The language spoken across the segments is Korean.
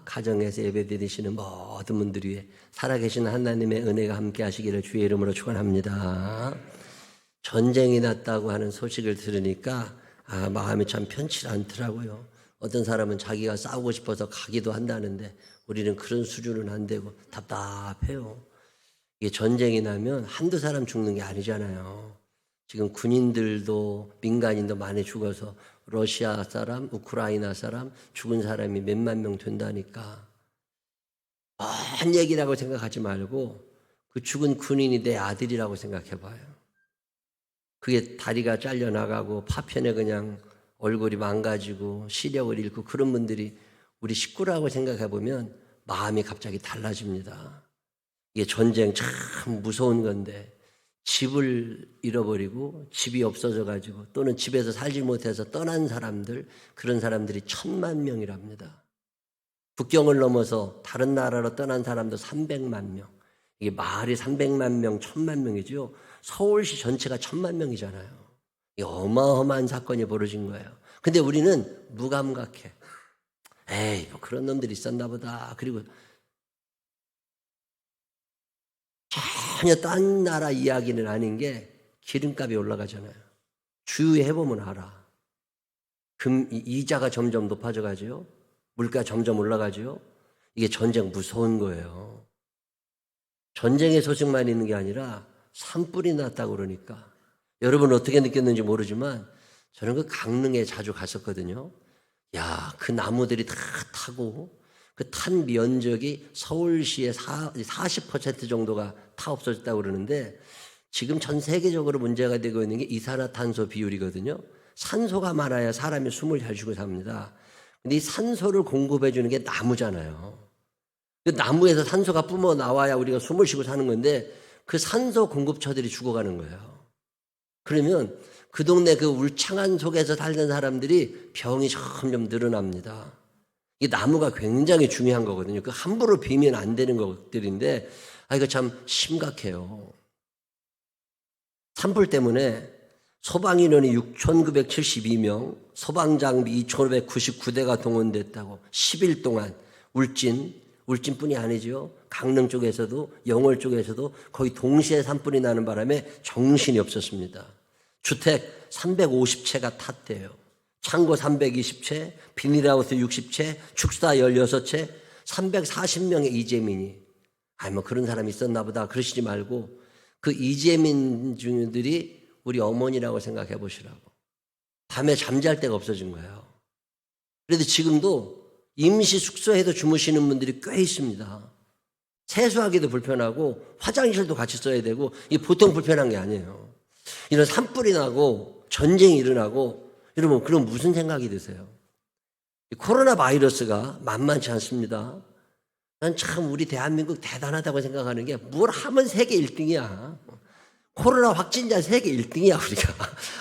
가정에서 예배드리시는 모든 분들 위해 살아계신 하나님의 은혜가 함께 하시기를 주의 이름으로 축원합니다. 전쟁이 났다고 하는 소식을 들으니까 마음이 참 편치 않더라고요. 어떤 사람은 자기가 싸우고 싶어서 가기도 한다는데 우리는 그런 수준은 안 되고 답답해요. 이게 전쟁이 나면 한두 사람 죽는 게 아니잖아요. 지금 군인들도 민간인도 많이 죽어서 러시아 사람, 우크라이나 사람 죽은 사람이 몇만 명 된다니까. 먼 얘기라고 생각하지 말고 그 죽은 군인이 내 아들이라고 생각해 봐요. 그게 다리가 잘려나가고 파편에 그냥 얼굴이 망가지고 시력을 잃고 그런 분들이 우리 식구라고 생각해 보면 마음이 갑자기 달라집니다. 이게 전쟁 참 무서운 건데 집을 잃어버리고 집이 없어져 가지고 또는 집에서 살지 못해서 떠난 사람들, 그런 사람들이 1,000만 명이랍니다. 국경을 넘어서 다른 나라로 떠난 사람도 300만 명. 이게 마을이 300만 명, 1,000만 명이죠. 서울시 전체가 1,000만 명이잖아요. 이게 어마어마한 사건이 벌어진 거예요. 근데 우리는 무감각해. 에이, 뭐 그런 놈들이 있었나 보다. 그리고 전혀 딴 나라 이야기는 아닌 게 기름값이 올라가잖아요. 주유해보면 알아. 이자가 점점 높아져 가지요. 물가 점점 올라가지요. 이게 전쟁 무서운 거예요. 전쟁의 소식만 있는 게 아니라 산불이 났다고 그러니까. 여러분 어떻게 느꼈는지 모르지만 저는 그 강릉에 자주 갔었거든요. 야, 그 나무들이 다 타고 그 탄 면적이 서울시의 40% 정도가 타 없어졌다고 그러는데 지금 전 세계적으로 문제가 되고 있는 게 이산화탄소 비율이거든요. 산소가 많아야 사람이 숨을 잘 쉬고 삽니다. 근데 이 산소를 공급해 주는 게 나무잖아요. 그 나무에서 산소가 뿜어 나와야 우리가 숨을 쉬고 사는 건데 그 산소 공급처들이 죽어가는 거예요. 그러면 그 동네 그 울창한 속에서 살던 사람들이 병이 점점 늘어납니다. 이 나무가 굉장히 중요한 거거든요. 그 함부로 비면 안 되는 것들인데 이거 참 심각해요. 산불 때문에 소방인원이 6,972명, 소방장비 2,599대가 동원됐다고 10일 동안 울진뿐이 아니죠. 강릉 쪽에서도 영월 쪽에서도 거의 동시에 산불이 나는 바람에 정신이 없었습니다. 주택 350채가 탔대요. 창고 320채, 비닐하우스 60채, 축사 16채, 340명의 이재민이. 뭐 그런 사람이 있었나 보다 그러시지 말고 그 이재민 중들이 우리 어머니라고 생각해 보시라고. 밤에 잠잘 데가 없어진 거예요. 그래도 지금도 임시 숙소에도 주무시는 분들이 꽤 있습니다. 세수하기도 불편하고 화장실도 같이 써야 되고 이게 보통 불편한 게 아니에요. 이런 산불이 나고 전쟁이 일어나고 여러분 그럼 무슨 생각이 드세요? 코로나 바이러스가 만만치 않습니다. 난 참 우리 대한민국 대단하다고 생각하는 게 뭘 하면 세계 1등이야. 코로나 확진자 세계 1등이야 우리가.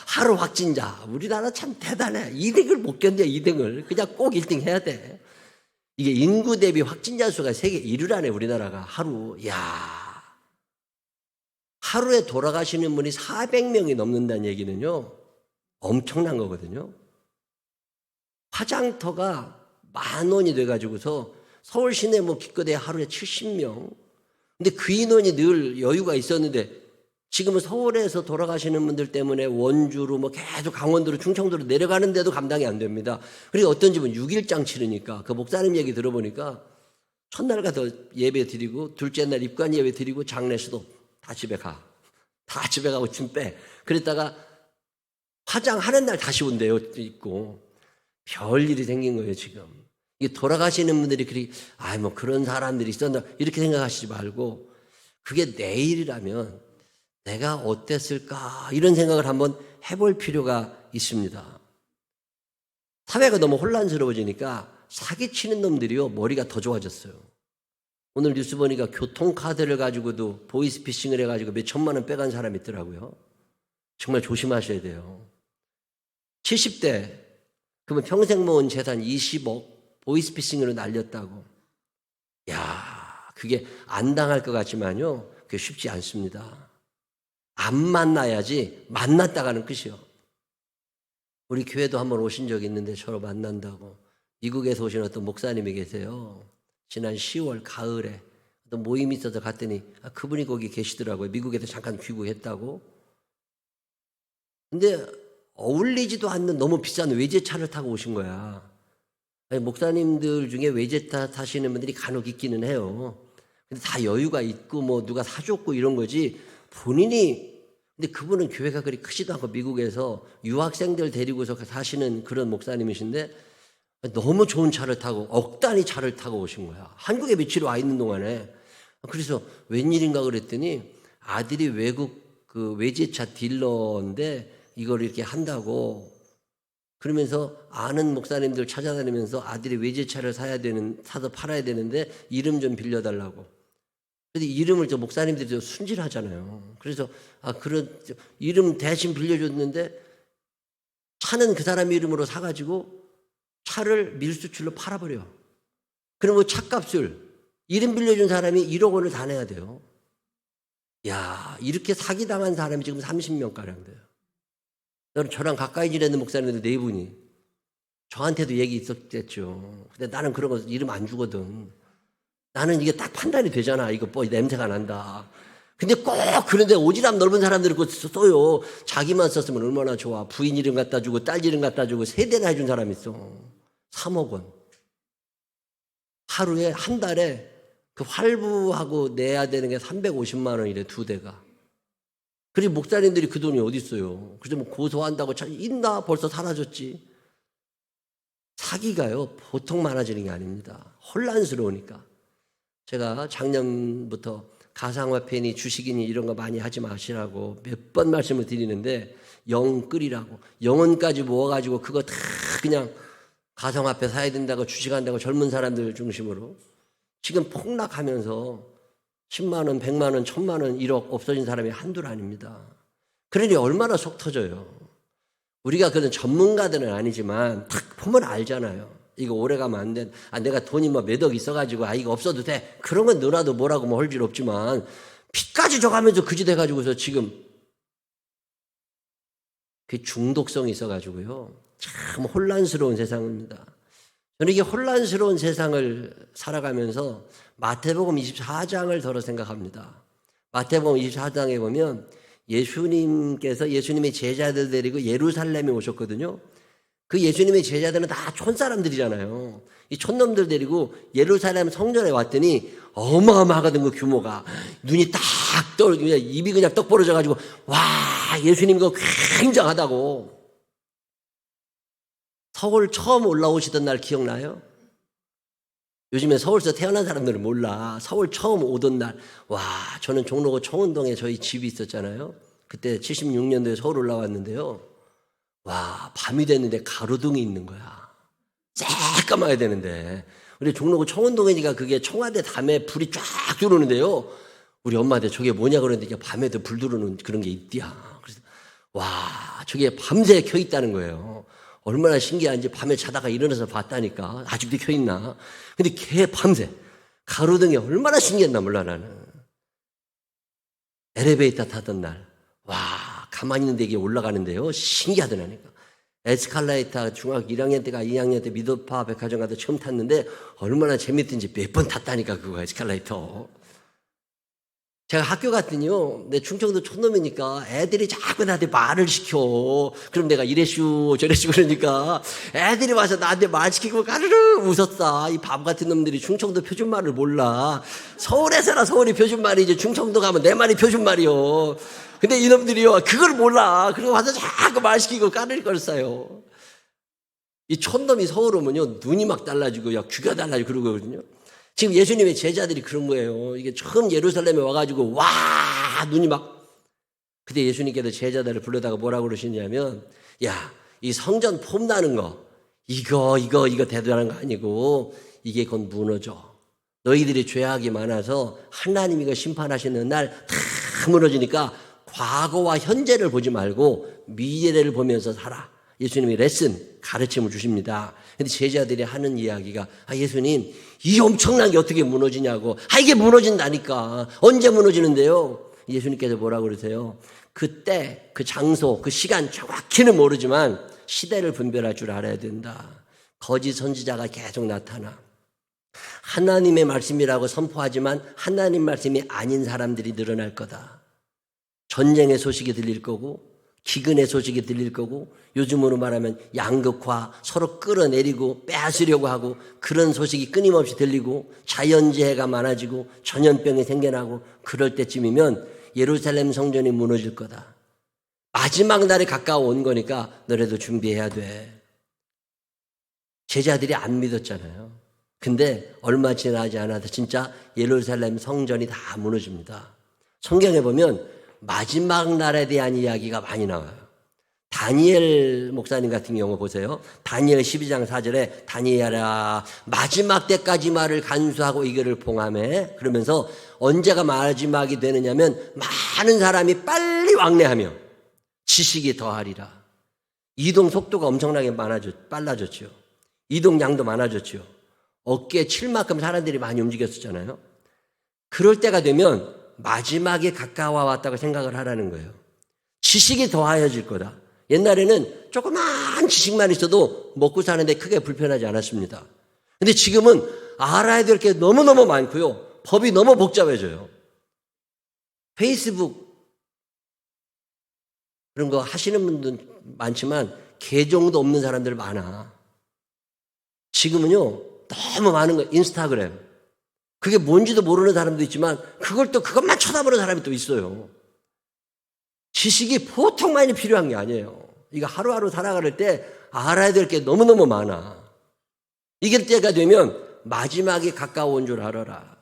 하루 확진자. 우리나라 참 대단해. 2등을 못 견뎌 2등을. 그냥 꼭 1등 해야 돼. 이게 인구 대비 확진자 수가 세계 1위라네 우리나라가 하루. 야, 하루에 돌아가시는 분이 400명이 넘는다는 얘기는요. 엄청난 거거든요. 화장터가 10,000원이 돼가지고서 서울 시내 기껏해 하루에 70명. 근데 그 인원이 늘 여유가 있었는데 지금은 서울에서 돌아가시는 분들 때문에 원주로 계속 강원도로 충청도로 내려가는데도 감당이 안 됩니다. 그리고 어떤 집은 6일장 치르니까 그 목사님 얘기 들어보니까 첫날 가서 예배 드리고 둘째 날 입관 예배 드리고 장례수도 다 집에 가. 다 집에 가고 짐 빼. 그랬다가 화장하는 날 다시 온대요. 있고. 별일이 생긴 거예요 지금. 이게 돌아가시는 분들이 그런 사람들이 있었나 이렇게 생각하시지 말고 그게 내일이라면 내가 어땠을까 이런 생각을 한번 해볼 필요가 있습니다. 사회가 너무 혼란스러워지니까 사기치는 놈들이요 머리가 더 좋아졌어요. 오늘 뉴스 보니까 교통카드를 가지고도 보이스피싱을 해가지고 몇 천만 원 빼간 사람이 있더라고요. 정말 조심하셔야 돼요. 70대 그러면 평생 모은 재산 20억 보이스피싱으로 날렸다고. 야, 그게 안 당할 것 같지만요 그게 쉽지 않습니다. 안 만나야지 만났다가는 끝이요. 우리 교회도 한번 오신 적이 있는데 저로 만난다고 미국에서 오신 어떤 목사님이 계세요. 지난 10월 가을에 어떤 모임이 있어서 갔더니 그분이 거기 계시더라고요. 미국에서 잠깐 귀국했다고. 근데 어울리지도 않는 너무 비싼 외제차를 타고 오신 거야. 아니, 목사님들 중에 외제차 타시는 분들이 간혹 있기는 해요. 근데 다 여유가 있고 뭐 누가 사줬고 이런 거지 본인이. 근데 그분은 교회가 그리 크지도 않고 미국에서 유학생들 데리고서 사시는 그런 목사님이신데 너무 좋은 차를 타고 억 단위 차를 타고 오신 거야. 한국에 며칠 와 있는 동안에. 그래서 웬일인가 그랬더니 아들이 외국 그 외제차 딜러인데 이걸 이렇게 한다고. 그러면서 아는 목사님들 찾아다니면서 아들이 외제차를 사서 팔아야 되는데 이름 좀 빌려달라고. 근데 이름을 목사님들이 좀 순진하잖아요. 그래서 그런 이름 대신 빌려줬는데 차는 그 사람 이름으로 사가지고 차를 밀수출로 팔아버려. 그러면 차값을 이름 빌려준 사람이 1억 원을 다 내야 돼요. 야, 이렇게 사기당한 사람이 지금 30명가량 돼요. 저랑 가까이 지내는 목사님들 4분이 저한테도 얘기 있었겠죠. 근데 나는 그런 거 이름 안 주거든. 나는 이게 딱 판단이 되잖아. 이거 뭐 냄새가 난다. 근데 꼭 그런데 오지랖 넓은 사람들이 그거 써요. 자기만 썼으면 얼마나 좋아. 부인 이름 갖다 주고 딸 이름 갖다 주고 3대나 해준 사람 있어. 3억 원. 하루에 한 달에 그 활부하고 내야 되는 게 350만 원이래 2대가. 그리고 목사님들이 그 돈이 어디 있어요. 그래서 뭐 고소한다고 있나 벌써 사라졌지. 사기가요 보통 많아지는 게 아닙니다. 혼란스러우니까. 제가 작년부터 가상화폐니 주식이니 이런 거 많이 하지 마시라고 몇 번 말씀을 드리는데 영 끓이라고. 영혼까지 모아가지고 그거 다 그냥 가상화폐 사야 된다고 주식한다고 젊은 사람들 중심으로 지금 폭락하면서 10만 원, 100만 원, 1000만 원, 1억 없어진 사람이 한둘 아닙니다. 그러니 얼마나 속 터져요. 우리가 그런 전문가들은 아니지만 탁 보면 알잖아요. 이거 오래 가면 안 돼. 내가 돈이 뭐 몇 억 있어가지고 이거 없어도 돼. 그런 건 너라도 뭐라고 뭐 할 일 없지만 피까지 줘가면서 그지 돼가지고서 지금 그 중독성이 있어가지고요. 참 혼란스러운 세상입니다. 저는 이게 혼란스러운 세상을 살아가면서 마태복음 24장을 더러 생각합니다. 마태복음 24장에 보면 예수님의 제자들 데리고 예루살렘에 오셨거든요. 그 예수님의 제자들은 다 촌사람들이잖아요. 이 촌놈들 데리고 예루살렘 성전에 왔더니 어마어마하거든 그 규모가. 눈이 딱 입이 그냥 떡 벌어져가지고 와 예수님 그거 굉장하다고. 서울 처음 올라오시던 날 기억나요? 요즘에 서울에서 태어난 사람들은 몰라. 서울 처음 오던 날, 와, 저는 종로구 청운동에 저희 집이 있었잖아요. 그때 76년도에 서울 올라왔는데요. 와, 밤이 됐는데 가로등이 있는 거야. 새까마야 되는데. 우리 종로구 청운동이니까 그게 청와대 담에 불이 쫙 들어오는데요. 우리 엄마한테 저게 뭐냐 그러는데 밤에도 불 들어오는 그런 게 있디야. 그래서 와, 저게 밤새 켜 있다는 거예요. 얼마나 신기한지 밤에 자다가 일어나서 봤다니까. 아직도 켜있나. 근데 걔 밤새 가로등이 얼마나 신기했나 몰라 나는. 엘리베이터 타던 날 와 가만히 있는데 이게 올라가는데요. 신기하더라니까. 에스컬레이터 중학교 1학년 때가 2학년 때 미도파 백화점 가서 처음 탔는데 얼마나 재밌든지 몇 번 탔다니까 그거 에스컬레이터. 제가 학교 갔더니요, 내 충청도 촌놈이니까 애들이 자꾸 나한테 말을 시켜. 그럼 내가 이래슈 저래슈 그러니까 애들이 와서 나한테 말 시키고 까르르 웃었다. 이 바보 같은 놈들이 충청도 표준말을 몰라. 서울에서나 서울이 표준말이지 충청도 가면 내 말이 표준말이요. 근데 이놈들이요 그걸 몰라. 그리고 와서 자꾸 말 시키고 까르르거렸어요. 이 촌놈이 서울 오면요 눈이 막 달라지고 야 귀가 달라지고 그러거든요. 지금 예수님의 제자들이 그런 거예요. 이게 처음 예루살렘에 와가지고 와 눈이 막. 그때 예수님께서 제자들을 불러다가 뭐라고 그러시냐면 야 이 성전 폼나는 거 이거 대단한 거 아니고 이게 곧 무너져. 너희들이 죄악이 많아서 하나님이 이거 심판하시는 날 다 무너지니까 과거와 현재를 보지 말고 미래를 보면서 살아. 예수님이 레슨 가르침을 주십니다. 근데 제자들이 하는 이야기가 예수님 이 엄청난 게 어떻게 무너지냐고. 이게 무너진다니까. 언제 무너지는데요? 예수님께서 뭐라고 그러세요? 그때 그 장소 그 시간 정확히는 모르지만 시대를 분별할 줄 알아야 된다. 거짓 선지자가 계속 나타나. 하나님의 말씀이라고 선포하지만 하나님 말씀이 아닌 사람들이 늘어날 거다. 전쟁의 소식이 들릴 거고 기근의 소식이 들릴 거고 요즘으로 말하면 양극화, 서로 끌어내리고 빼앗으려고 하고 그런 소식이 끊임없이 들리고 자연재해가 많아지고 전염병이 생겨나고 그럴 때쯤이면 예루살렘 성전이 무너질 거다. 마지막 날에 가까워 온 거니까 너네도 준비해야 돼. 제자들이 안 믿었잖아요. 근데 얼마 지나지 않아도 진짜 예루살렘 성전이 다 무너집니다. 성경에 보면 마지막 날에 대한 이야기가 많이 나와요. 다니엘 목사님 같은 경우 보세요. 다니엘 12장 4절에 다니엘아 마지막 때까지 말을 간수하고 이거를 봉함해. 그러면서 언제가 마지막이 되느냐면 많은 사람이 빨리 왕래하며 지식이 더하리라. 이동 속도가 엄청나게 빨라졌죠. 이동 양도 많아졌죠. 어깨에 칠 만큼 사람들이 많이 움직였었잖아요. 그럴 때가 되면 마지막에 가까워 왔다고 생각을 하라는 거예요. 지식이 더하여질 거다. 옛날에는 조그만 지식만 있어도 먹고 사는데 크게 불편하지 않았습니다. 근데 지금은 알아야 될 게 너무너무 많고요. 법이 너무 복잡해져요. 페이스북 그런 거 하시는 분들 많지만 계정도 없는 사람들 많아. 지금은요 너무 많은 거 인스타그램 그게 뭔지도 모르는 사람도 있지만 그것만 쳐다보는 사람이 또 있어요. 지식이 보통 많이 필요한 게 아니에요. 이거 하루하루 살아갈 때 알아야 될 게 너무너무 많아. 이게 때가 되면 마지막이 가까운 줄 알아라.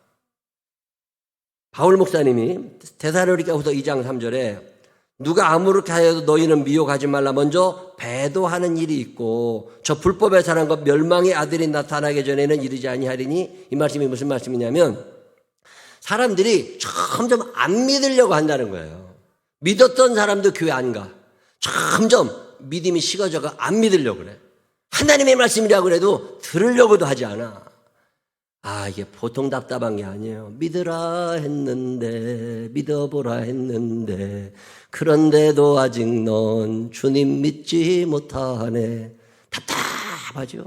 바울 목사님이 데살로니가후서 2장 3절에 누가 아무렇게 하여도 너희는 미혹하지 말라. 먼저 배도하는 일이 있고 저 불법에 사는 것 멸망의 아들이 나타나기 전에는 이르지 아니하리니. 이 말씀이 무슨 말씀이냐면 사람들이 점점 안 믿으려고 한다는 거예요. 믿었던 사람도 교회 안 가. 점점 믿음이 식어져가 안 믿으려고 그래. 하나님의 말씀이라고 그래도 들으려고도 하지 않아. 이게 보통 답답한 게 아니에요. 믿으라 했는데 믿어보라 했는데 그런데도 아직 넌 주님 믿지 못하네. 답답하죠.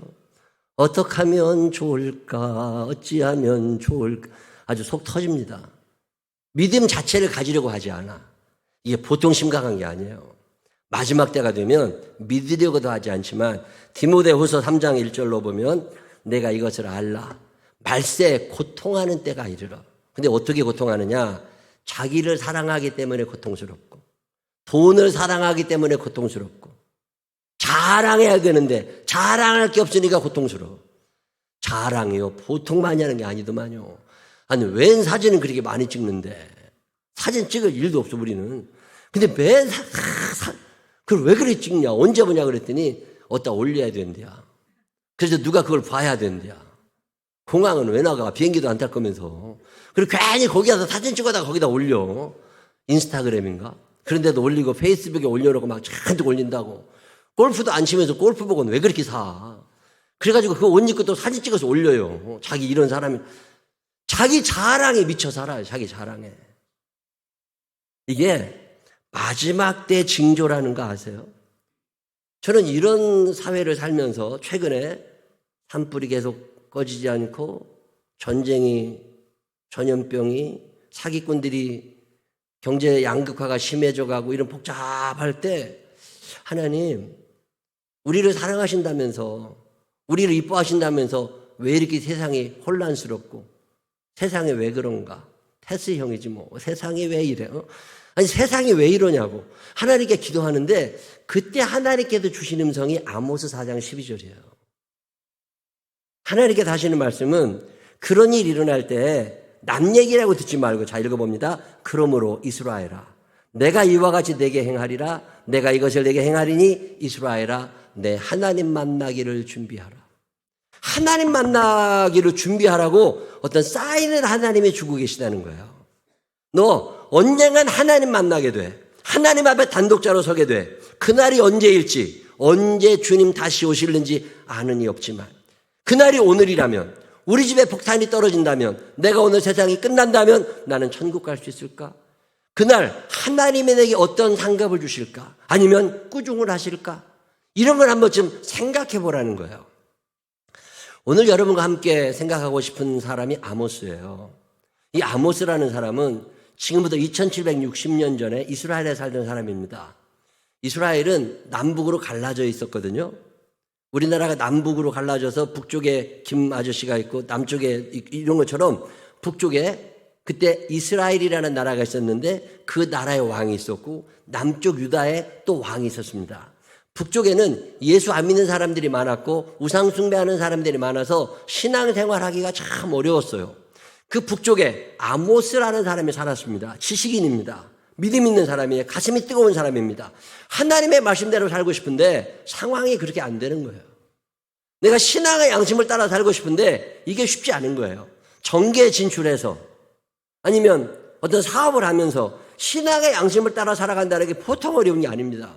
어떻게 하면 좋을까? 어찌하면 좋을까? 아주 속 터집니다. 믿음 자체를 가지려고 하지 않아. 이게 보통 심각한 게 아니에요. 마지막 때가 되면 믿으려고도 하지 않지만 디모데후서 3장 1절로 보면 내가 이것을 알라. 말세에 고통하는 때가 이르러. 근데 어떻게 고통하느냐? 자기를 사랑하기 때문에 고통스럽고 돈을 사랑하기 때문에 고통스럽고 자랑해야 되는데 자랑할 게 없으니까 고통스러워. 자랑이요 보통 많이 하는 게 아니더만요. 아니 웬 사진은 그렇게 많이 찍는데 사진 찍을 일도 없어 우리는. 근데 맨 그걸 왜 그렇게 찍냐? 언제 보냐 그랬더니 어디다 올려야 된대야. 그래서 누가 그걸 봐야 된대야. 공항은 왜 나가? 비행기도 안 탈 거면서. 그리고 괜히 거기 가서 사진 찍어다 거기다 올려. 인스타그램인가? 그런데도 올리고 페이스북에 올려놓고 막 잔뜩 올린다고. 골프도 안 치면서 골프복은 왜 그렇게 사? 그래가지고 그 옷 입고 또 사진 찍어서 올려요. 자기 이런 사람이. 자기 자랑에 미쳐 살아요. 자기 자랑에. 이게 마지막 때 징조라는 거 아세요? 저는 이런 사회를 살면서 최근에 산불이 계속 꺼지지 않고 전쟁이, 전염병이, 사기꾼들이 경제 양극화가 심해져 가고 이런 복잡할 때 하나님 우리를 사랑하신다면서 우리를 이뻐하신다면서 왜 이렇게 세상이 혼란스럽고 세상에 왜 그런가? 테스형이지 뭐. 세상이 왜 이래? 아니 세상이 왜 이러냐고 하나님께 기도하는데 그때 하나님께서 주신 음성이 아모스 4장 12절이에요. 하나님께서 하시는 말씀은 그런 일이 일어날 때 남 얘기라고 듣지 말고 자 읽어봅니다. 그러므로 이스라엘아 내가 이와 같이 내게 행하리라. 내가 이것을 내게 행하리니 이스라엘아 내 하나님 만나기를 준비하라. 하나님 만나기를 준비하라고 어떤 사인을 하나님이 주고 계시다는 거예요. 너 언젠간 하나님 만나게 돼. 하나님 앞에 단독자로 서게 돼. 그날이 언제일지 언제 주님 다시 오실는지 아는 이 없지만 그날이 오늘이라면 우리 집에 폭탄이 떨어진다면 내가 오늘 세상이 끝난다면 나는 천국 갈 수 있을까? 그날 하나님이 내게 어떤 상급을 주실까? 아니면 꾸중을 하실까? 이런 걸 한 번쯤 생각해 보라는 거예요. 오늘 여러분과 함께 생각하고 싶은 사람이 아모스예요. 이 아모스라는 사람은 지금부터 2760년 전에 이스라엘에 살던 사람입니다. 이스라엘은 남북으로 갈라져 있었거든요. 우리나라가 남북으로 갈라져서 북쪽에 김 아저씨가 있고 남쪽에 이런 것처럼 북쪽에 그때 이스라엘이라는 나라가 있었는데 그 나라의 왕이 있었고 남쪽 유다에 또 왕이 있었습니다. 북쪽에는 예수 안 믿는 사람들이 많았고 우상 숭배하는 사람들이 많아서 신앙생활하기가 참 어려웠어요. 그 북쪽에 아모스라는 사람이 살았습니다. 지식인입니다. 믿음 있는 사람이에요. 가슴이 뜨거운 사람입니다. 하나님의 말씀대로 살고 싶은데 상황이 그렇게 안 되는 거예요. 내가 신앙의 양심을 따라 살고 싶은데 이게 쉽지 않은 거예요. 정계에 진출해서 아니면 어떤 사업을 하면서 신앙의 양심을 따라 살아간다는 게 보통 어려운 게 아닙니다.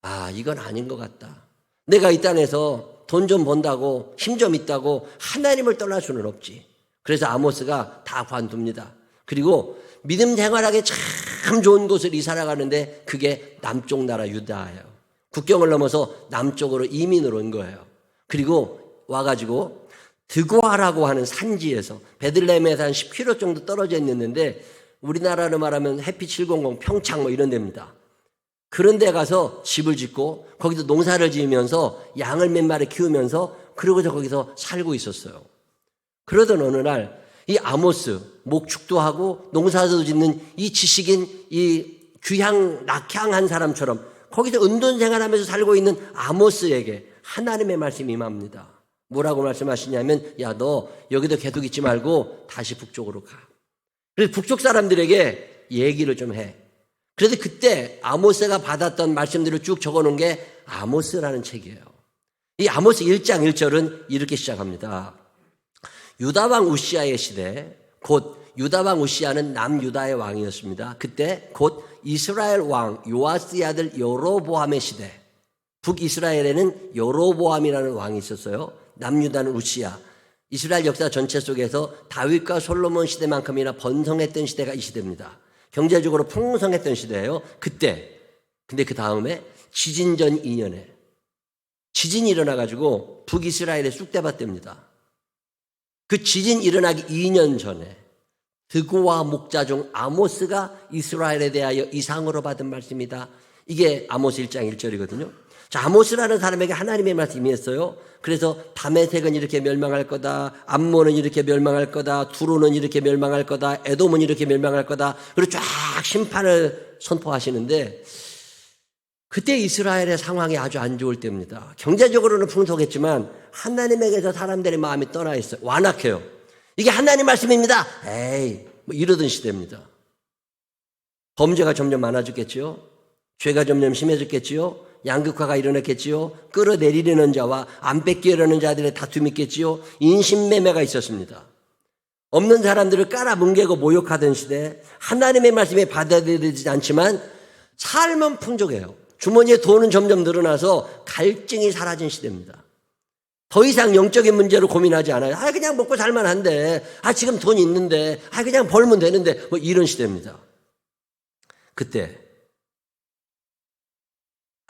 아, 이건 아닌 것 같다. 내가 이 땅에서 돈 좀 번다고 힘 좀 있다고 하나님을 떠날 수는 없지. 그래서 아모스가 다 관둡니다. 그리고 믿음 생활하기 참 좋은 곳을 이사 가는데 그게 남쪽 나라 유다예요. 국경을 넘어서 남쪽으로 이민으로 온 거예요. 그리고 와가지고 드고아라고 하는 산지에서 베들레헴에서 한 10km 정도 떨어져 있는데 우리나라로 말하면 해피 700 평창 뭐 이런 데입니다. 그런 데 가서 집을 짓고 거기서 농사를 지으면서 양을 몇 마리 키우면서 그러고서 거기서 살고 있었어요. 그러던 어느 날 이 아모스 목축도 하고 농사도 짓는 이 지식인 이 귀향 낙향한 사람처럼 거기서 은둔생활하면서 살고 있는 아모스에게 하나님의 말씀이 임합니다. 뭐라고 말씀하시냐면 야, 너 여기도 계속 있지 말고 다시 북쪽으로 가. 그래서 북쪽 사람들에게 얘기를 좀 해. 그래서 그때 아모스가 받았던 말씀들을 쭉 적어놓은 게 아모스라는 책이에요. 이 아모스 1장 1절은 이렇게 시작합니다. 유다왕 우시아의 시대, 곧 유다왕 우시아는 남유다의 왕이었습니다. 그때 곧 이스라엘 왕 요아스의 아들 여로보암의 시대, 북이스라엘에는 여로보암이라는 왕이 있었어요. 남유다는 우시아. 이스라엘 역사 전체 속에서 다윗과 솔로몬 시대만큼이나 번성했던 시대가 이 시대입니다. 경제적으로 풍성했던 시대예요. 그때. 근데 그 다음에 지진전 2년에 지진이 일어나가지고 북이스라엘에 쑥대밭됩니다. 그 지진 일어나기 2년 전에 드고와 목자 중 아모스가 이스라엘에 대하여 이상으로 받은 말씀이다. 이게 아모스 1장 1절이거든요. 자, 아모스라는 사람에게 하나님의 말씀이 있어요. 그래서 다메섹은 이렇게 멸망할 거다. 암몬은 이렇게 멸망할 거다. 두로는 이렇게 멸망할 거다. 에돔은 이렇게 멸망할 거다. 그리고 쫙 심판을 선포하시는데 그때 이스라엘의 상황이 아주 안 좋을 때입니다. 경제적으로는 풍성했지만 하나님에게서 사람들의 마음이 떠나 있어요. 완악해요. 이게 하나님 말씀입니다. 에이, 뭐 이러던 시대입니다. 범죄가 점점 많아졌겠지요. 죄가 점점 심해졌겠지요. 양극화가 일어났겠지요. 끌어내리려는 자와 안 뺏기려는 자들의 다툼이 있겠지요. 인신매매가 있었습니다. 없는 사람들을 깔아뭉개고 모욕하던 시대, 하나님의 말씀이 받아들여지지 않지만 삶은 풍족해요. 주머니에 돈은 점점 늘어나서 갈증이 사라진 시대입니다. 더 이상 영적인 문제로 고민하지 않아요. 아, 그냥 먹고 살만한데, 아, 지금 돈 있는데, 아, 그냥 벌면 되는데, 뭐 이런 시대입니다. 그때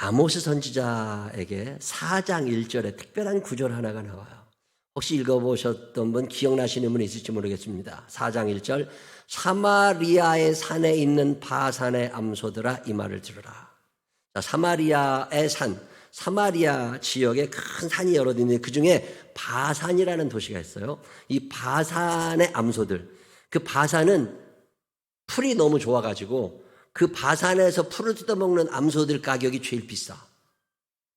아모스 선지자에게 4장 1절에 특별한 구절 하나가 나와요. 혹시 읽어보셨던 분 기억나시는 분이 있을지 모르겠습니다. 4장 1절 사마리아의 산에 있는 바산의 암소들아 이 말을 들으라. 자, 사마리아의 산, 사마리아 지역에 큰 산이 여러 있는데 그중에 바산이라는 도시가 있어요. 이 바산의 암소들, 그 바산은 풀이 너무 좋아가지고 그 바산에서 풀을 뜯어먹는 암소들 가격이 제일 비싸.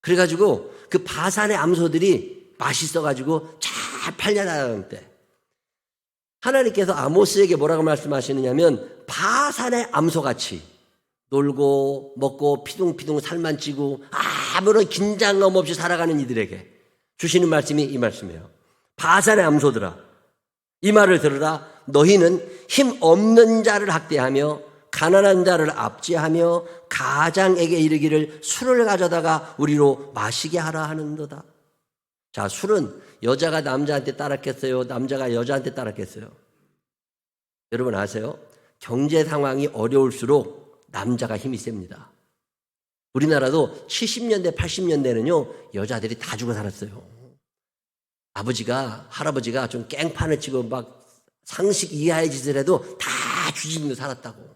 그래가지고 그 바산의 암소들이 맛있어가지고 잘 팔려나가는 때 하나님께서 아모스에게 뭐라고 말씀하시느냐면 바산의 암소같이 놀고 먹고 피둥피둥 살만 찌고 아무런 긴장감 없이 살아가는 이들에게 주시는 말씀이 이 말씀이에요. 바산의 암소들아 이 말을 들으라. 너희는 힘 없는 자를 학대하며 가난한 자를 압제하며 가장에게 이르기를 술을 가져다가 우리로 마시게 하라 하는도다. 자, 술은 여자가 남자한테 따랐겠어요? 남자가 여자한테 따랐겠어요? 여러분 아세요? 경제 상황이 어려울수록 남자가 힘이 셉니다. 우리나라도 70년대, 80년대는요, 여자들이 다 죽어 살았어요. 아버지가, 할아버지가 좀 깽판을 치고 막 상식 이하의 짓을 해도 다 주진우로 살았다고.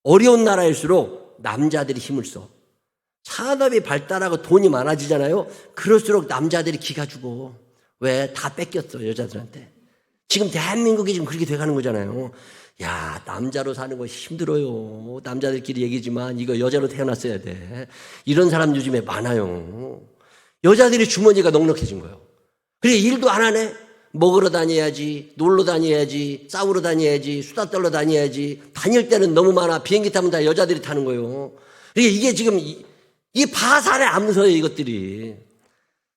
어려운 나라일수록 남자들이 힘을 써. 산업이 발달하고 돈이 많아지잖아요. 그럴수록 남자들이 기가 죽어. 왜? 다 뺏겼어, 여자들한테. 지금 대한민국이 지금 그렇게 돼가는 거잖아요. 야, 남자로 사는 거 힘들어요. 남자들끼리 얘기지만 이거 여자로 태어났어야 돼. 이런 사람 요즘에 많아요. 여자들이 주머니가 넉넉해진 거예요. 그래, 일도 안 하네? 먹으러 다녀야지, 놀러 다녀야지, 싸우러 다녀야지, 수다 떨러 다녀야지. 다닐 때는 너무 많아. 비행기 타면 다 여자들이 타는 거예요. 이게 지금 이 바산의 암소예요, 이것들이.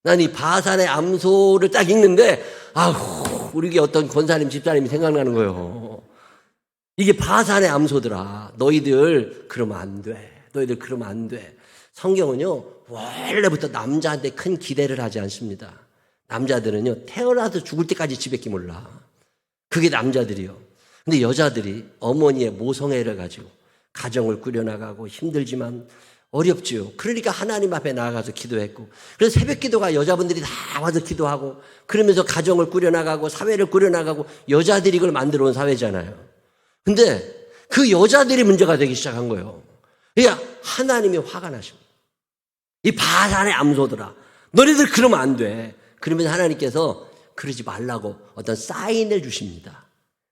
난 이 바산의 암소를 딱 읽는데, 아우, 우리 어떤 권사님, 집사님이 생각나는 거예요. 이게 바산의 암소들아. 너희들 그러면 안 돼. 너희들 그러면 안 돼. 성경은요, 원래부터 남자한테 큰 기대를 하지 않습니다. 남자들은요, 태어나서 죽을 때까지 지밖에 몰라. 그게 남자들이요. 근데 여자들이 어머니의 모성애를 가지고 가정을 꾸려나가고 힘들지만 어렵지요. 그러니까 하나님 앞에 나아가서 기도했고, 그래서 새벽 기도가 여자분들이 다 와서 기도하고, 그러면서 가정을 꾸려나가고 사회를 꾸려나가고 여자들이 이걸 만들어 온 사회잖아요. 근데 그 여자들이 문제가 되기 시작한 거예요. 그러니까 하나님이 화가 나십니다. 이 바산의 암소들아, 너희들 그러면 안 돼. 그러면 하나님께서 그러지 말라고 어떤 사인을 주십니다.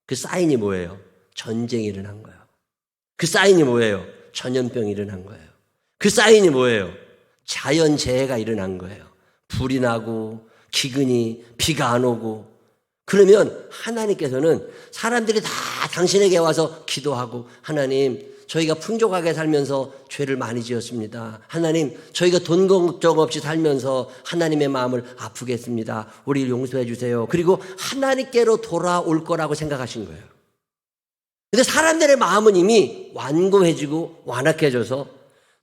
그 사인이 뭐예요? 전쟁이 일어난 거예요. 그 사인이 뭐예요? 전염병이 일어난 거예요. 그 사인이 뭐예요? 자연재해가 일어난 거예요. 불이 나고 기근이, 비가 안 오고. 그러면 하나님께서는 사람들이 다 당신에게 와서 기도하고, 하나님, 저희가 풍족하게 살면서 죄를 많이 지었습니다. 하나님, 저희가 돈 걱정 없이 살면서 하나님의 마음을 아프게 했습니다. 우리를 용서해 주세요. 그리고 하나님께로 돌아올 거라고 생각하신 거예요. 근데 사람들의 마음은 이미 완고해지고 완악해져서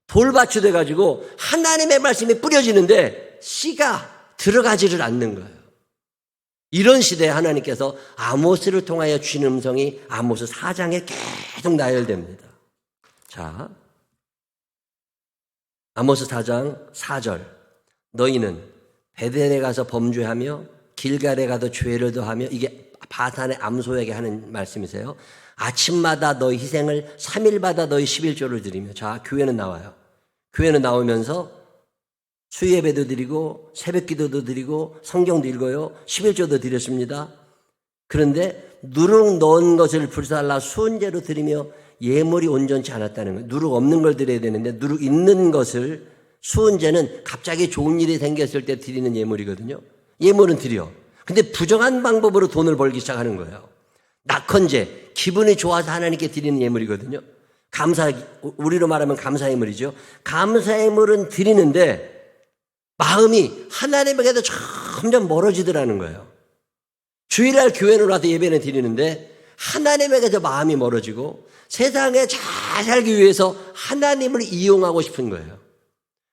돌밭이 돼가지고 하나님의 말씀이 뿌려지는데 씨가 들어가지를 않는 거예요. 이런 시대에 하나님께서 아모스를 통하여 주신 음성이 아모스 4장에 계속 나열됩니다. 자, 아모스 4장 4절. 너희는 베델에 가서 범죄하며 길갈에 가서 죄를 더하며, 이게 바산의 암소에게 하는 말씀이세요. 아침마다 너희 희생을 3일마다 너희 11조를 드리며. 자, 교회는 나와요. 교회는 나오면서 수예배도 드리고 새벽 기도도 드리고 성경도 읽어요. 11조도 드렸습니다. 그런데 누룩 넣은 것을 불살라 수은제로 드리며 예물이 온전치 않았다는 거예요. 누룩 없는 걸 드려야 되는데 누룩 있는 것을, 수은제는 갑자기 좋은 일이 생겼을 때 드리는 예물이거든요. 예물은 드려. 근데 부정한 방법으로 돈을 벌기 시작하는 거예요. 낙헌제, 기분이 좋아서 하나님께 드리는 예물이거든요. 우리로 말하면 감사 예물이죠. 감사 예물은 드리는데 마음이 하나님에게도 점점 멀어지더라는 거예요. 주일날 교회로 와서 예배는 드리는데 하나님에게서 마음이 멀어지고 세상에 잘 살기 위해서 하나님을 이용하고 싶은 거예요.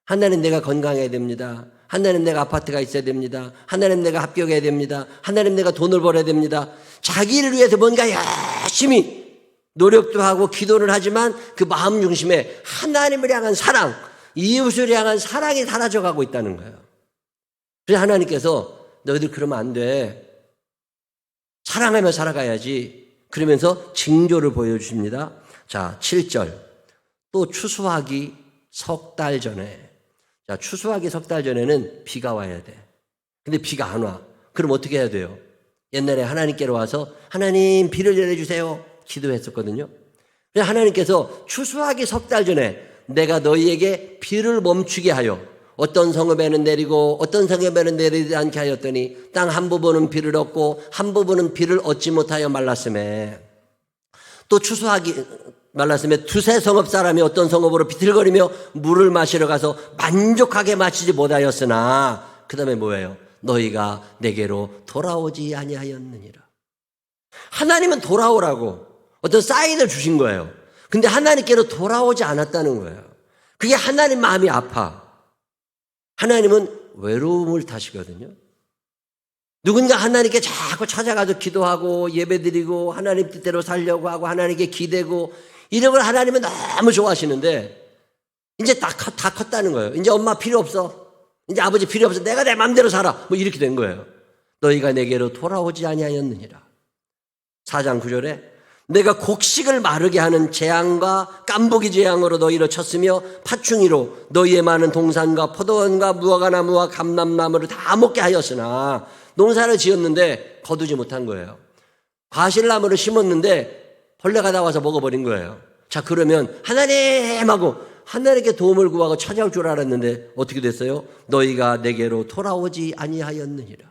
하나님, 내가 건강해야 됩니다. 하나님, 내가 아파트가 있어야 됩니다. 하나님, 내가 합격해야 됩니다. 하나님, 내가 돈을 벌어야 됩니다. 자기를 위해서 뭔가 열심히 노력도 하고 기도를 하지만 그 마음 중심에 하나님을 향한 사랑, 이웃을 향한 사랑이 사라져가고 있다는 거예요. 그래서 하나님께서 너희들 그러면 안 돼. 사랑하며 살아가야지. 그러면서 징조를 보여주십니다. 자, 7절. 또 추수하기 석 달 전에. 자, 추수하기 석 달 전에는 비가 와야 돼. 근데 비가 안 와. 그럼 어떻게 해야 돼요? 옛날에 하나님께로 와서 하나님, 비를 내려주세요 기도했었거든요. 그래서 하나님께서 추수하기 석 달 전에 내가 너희에게 비를 멈추게 하여 어떤 성읍에는 내리고 어떤 성읍에는 내리지 않게 하였더니 땅 한 부분은 비를 얻고 한 부분은 비를 얻지 못하여 말랐음에, 또 추수하기 말랐음에 두세 성읍 사람이 어떤 성읍으로 비틀거리며 물을 마시러 가서 만족하게 마시지 못하였으나, 그 다음에 뭐예요? 너희가 내게로 돌아오지 아니하였느니라. 하나님은 돌아오라고 어떤 사인을 주신 거예요. 근데 하나님께로 돌아오지 않았다는 거예요. 그게 하나님 마음이 아파. 하나님은 외로움을 타시거든요. 누군가 하나님께 자꾸 찾아가서 기도하고 예배드리고 하나님 뜻대로 살려고 하고 하나님께 기대고 이런 걸 하나님은 너무 좋아하시는데 이제 다 컸다는 거예요. 이제 엄마 필요 없어. 이제 아버지 필요 없어. 내가 내 마음대로 살아. 뭐 이렇게 된 거예요. 너희가 내게로 돌아오지 아니하였느니라. 4장 9절에 내가 곡식을 마르게 하는 재앙과 깐보기 재앙으로 너희를 쳤으며 파충이로 너희의 많은 동산과 포도원과 무화과나무와 감람나무를 다 먹게 하였으나 농사를 지었는데 거두지 못한 거예요. 과실나무를 심었는데 벌레가 나와서 먹어버린 거예요. 자, 그러면 하나님께 도움을 구하고 찾아올 줄 알았는데 어떻게 됐어요? 너희가 내게로 돌아오지 아니하였느니라.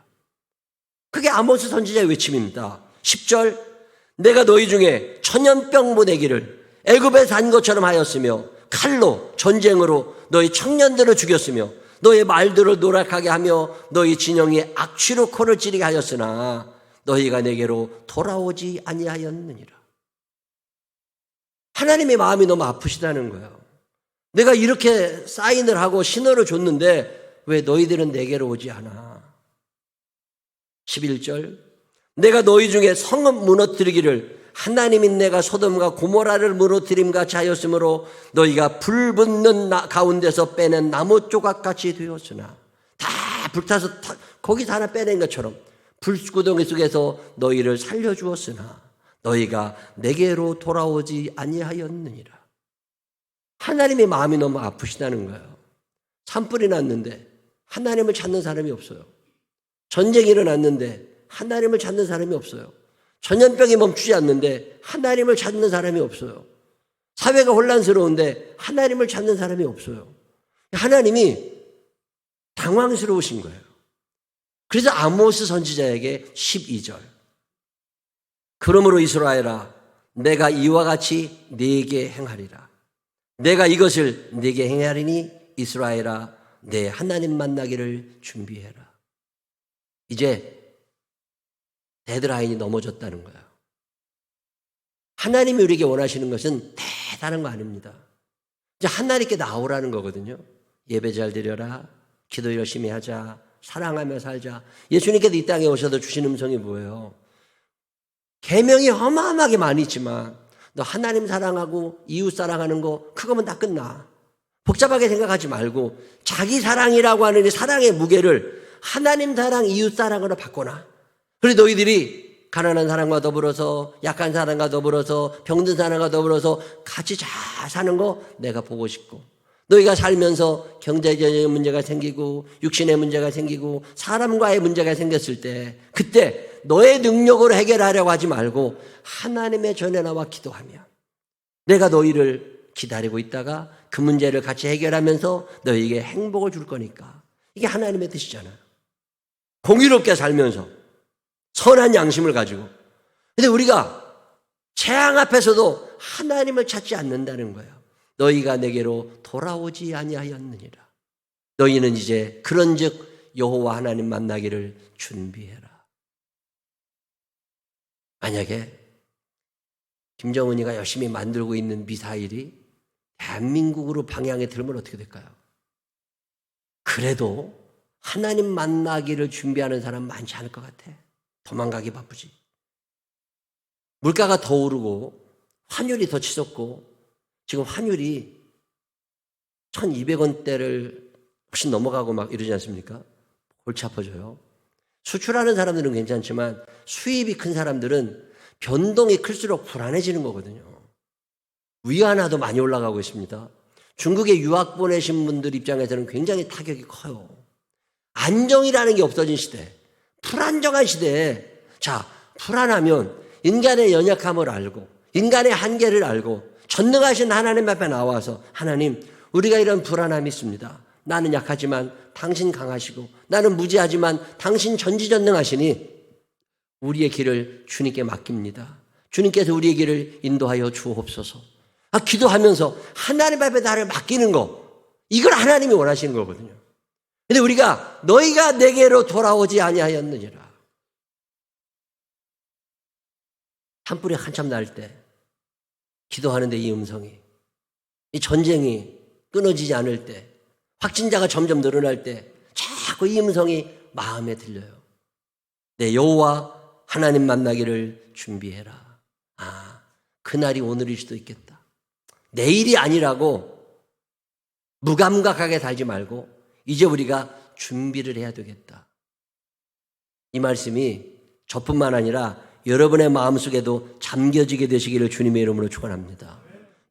그게 아모스 선지자의 외침입니다. 10절 내가 너희 중에 천연병 보내기를 애굽에 산 것처럼 하였으며 칼로 전쟁으로 너희 청년들을 죽였으며 너희 말들을 노랗게 하며 너희 진영에 악취로 코를 찌르게 하였으나 너희가 내게로 돌아오지 아니하였느니라. 하나님의 마음이 너무 아프시다는 거예요. 내가 이렇게 사인을 하고 신호를 줬는데 왜 너희들은 내게로 오지 않아? 11절 내가 너희 중에 성읍 무너뜨리기를 하나님인 내가 소돔과 고모라를 무너뜨림같이 하였으므로 너희가 불 붙는 가운데서 빼낸 나무 조각같이 되었으나 다 불타서 거기서 하나 빼낸 것처럼 불구덩이 속에서 너희를 살려주었으나 너희가 내게로 돌아오지 아니하였느니라. 하나님의 마음이 너무 아프시다는 거예요. 산불이 났는데 하나님을 찾는 사람이 없어요. 전쟁이 일어났는데 하나님을 찾는 사람이 없어요. 전염병이 멈추지 않는데 하나님을 찾는 사람이 없어요. 사회가 혼란스러운데 하나님을 찾는 사람이 없어요. 하나님이 당황스러우신 거예요. 그래서 아모스 선지자에게 12절 그러므로 이스라엘아 내가 이와 같이 네게 행하리라. 내가 이것을 네게 행하리니 이스라엘아 내 하나님 만나기를 준비해라. 이제 데드라인이 넘어졌다는 거예요. 하나님이 우리에게 원하시는 것은 대단한 거 아닙니다. 이제 하나님께 나오라는 거거든요. 예배 잘 드려라. 기도 열심히 하자. 사랑하며 살자. 예수님께서 이 땅에 오셔서 주신 음성이 뭐예요? 계명이 어마어마하게 많이 있지만 너 하나님 사랑하고 이웃 사랑하는 거 그거면 다 끝나. 복잡하게 생각하지 말고 자기 사랑이라고 하는 이 사랑의 무게를 하나님 사랑, 이웃 사랑으로 바꿔놔. 그래서 너희들이 가난한 사람과 더불어서 약한 사람과 더불어서 병든 사람과 더불어서 같이 잘 사는 거 내가 보고 싶고 너희가 살면서 경제적인 문제가 생기고 육신의 문제가 생기고 사람과의 문제가 생겼을 때 그때 너의 능력으로 해결하려고 하지 말고 하나님의 전에 나와 기도하면 내가 너희를 기다리고 있다가 그 문제를 같이 해결하면서 너희에게 행복을 줄 거니까. 이게 하나님의 뜻이잖아요. 공의롭게 살면서 선한 양심을 가지고. 근데 우리가 재앙 앞에서도 하나님을 찾지 않는다는 거예요. 너희가 내게로 돌아오지 아니하였느니라. 너희는 이제 그런즉 여호와 하나님 만나기를 준비해라. 만약에 김정은이가 열심히 만들고 있는 미사일이 대한민국으로 방향에 들면 어떻게 될까요? 그래도 하나님 만나기를 준비하는 사람 많지 않을 것 같아. 도망가기 바쁘지. 물가가 더 오르고 환율이 더 치솟고 지금 환율이 1,200원대를 훨씬 넘어가고 막 이러지 않습니까? 골치 아파져요. 수출하는 사람들은 괜찮지만 수입이 큰 사람들은 변동이 클수록 불안해지는 거거든요. 위안화도 많이 올라가고 있습니다. 중국에 유학 보내신 분들 입장에서는 굉장히 타격이 커요. 안정이라는 게 없어진 시대, 불안정한 시대에 자, 불안하면 인간의 연약함을 알고 인간의 한계를 알고 전능하신 하나님 앞에 나와서 하나님, 우리가 이런 불안함이 있습니다. 나는 약하지만 당신 강하시고 나는 무지하지만 당신 전지전능하시니 우리의 길을 주님께 맡깁니다. 주님께서 우리의 길을 인도하여 주옵소서. 기도하면서 하나님 앞에 나를 맡기는 거, 이걸 하나님이 원하시는 거거든요. 근데 우리가 너희가 내게로 돌아오지 아니하였느니라. 산불이 한참 날 때 기도하는데 이 음성이, 이 전쟁이 끊어지지 않을 때, 확진자가 점점 늘어날 때 자꾸 이 음성이 마음에 들려요. 내 여호와 하나님 만나기를 준비해라. 그날이 오늘일 수도 있겠다. 내일이 아니라고 무감각하게 살지 말고 이제 우리가 준비를 해야 되겠다. 이 말씀이 저뿐만 아니라 여러분의 마음속에도 잠겨지게 되시기를 주님의 이름으로 축원합니다.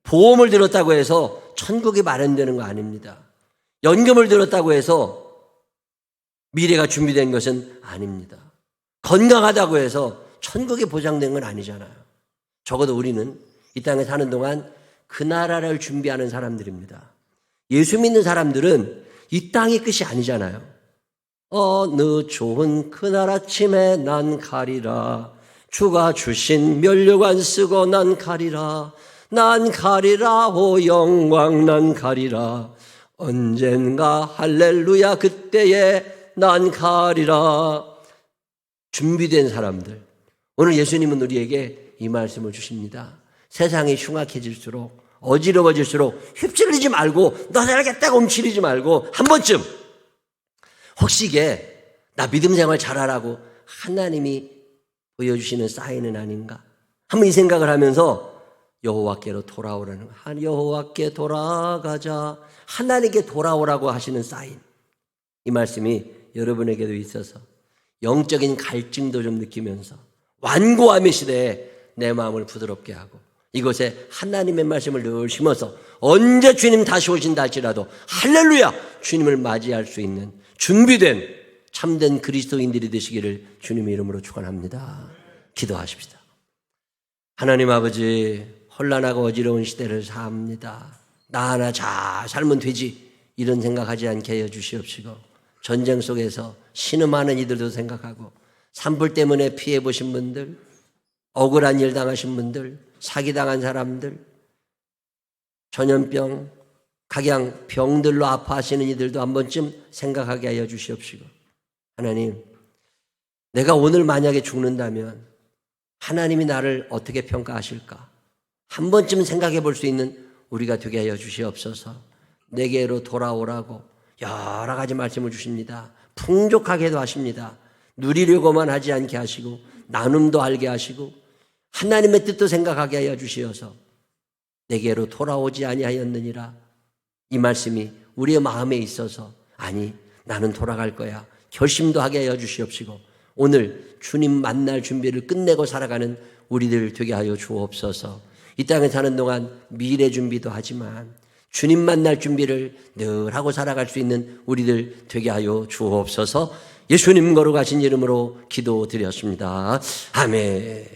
보험을 들었다고 해서 천국이 마련되는 거 아닙니다. 연금을 들었다고 해서 미래가 준비된 것은 아닙니다. 건강하다고 해서 천국이 보장된 건 아니잖아요. 적어도 우리는 이 땅에 사는 동안 그 나라를 준비하는 사람들입니다. 예수 믿는 사람들은 이 땅의 끝이 아니잖아요. 어느 좋은 그날 아침에 난 가리라. 주가 주신 면류관 쓰고 난 가리라. 난 가리라 오 영광 난 가리라. 언젠가 할렐루야 그때에 난 가리라. 준비된 사람들. 오늘 예수님은 우리에게 이 말씀을 주십니다. 세상이 흉악해질수록 어지러워질수록 휩쓸리지 말고 너 살겠다고 움츠리지 말고 한 번쯤 혹시 이게 나 믿음 생활 잘하라고 하나님이 보여주시는 사인은 아닌가? 한번 이 생각을 하면서 여호와께로 돌아오라는 거예요. 여호와께 돌아가자. 하나님께 돌아오라고 하시는 사인. 이 말씀이 여러분에게도 있어서 영적인 갈증도 좀 느끼면서 완고함의 시대에 내 마음을 부드럽게 하고 이곳에 하나님의 말씀을 늘 심어서 언제 주님 다시 오신다 할지라도 할렐루야 주님을 맞이할 수 있는 준비된 참된 그리스도인들이 되시기를 주님의 이름으로 축원합니다. 기도하십시다. 하나님 아버지, 혼란하고 어지러운 시대를 삽니다. 나 하나 잘 살면 되지 이런 생각하지 않게 하여 주시옵시고 전쟁 속에서 신음하는 이들도 생각하고 산불 때문에 피해 보신 분들, 억울한 일 당하신 분들, 사기당한 사람들, 전염병, 각양 병들로 아파하시는 이들도 한 번쯤 생각하게 하여 주시옵시고 하나님, 내가 오늘 만약에 죽는다면 하나님이 나를 어떻게 평가하실까? 한 번쯤 생각해 볼 수 있는 우리가 되게 하여 주시옵소서. 내게로 돌아오라고 여러 가지 말씀을 주십니다. 풍족하게도 하십니다. 누리려고만 하지 않게 하시고 나눔도 알게 하시고 하나님의 뜻도 생각하게 하여 주시어서 내게로 돌아오지 아니하였느니라. 이 말씀이 우리의 마음에 있어서 아니 나는 돌아갈 거야 결심도 하게 하여 주시옵시고 오늘 주님 만날 준비를 끝내고 살아가는 우리들 되게 하여 주옵소서. 이 땅에 사는 동안 미래 준비도 하지만 주님 만날 준비를 늘 하고 살아갈 수 있는 우리들 되게 하여 주옵소서. 예수님 거룩하신 이름으로 기도드렸습니다. 아멘.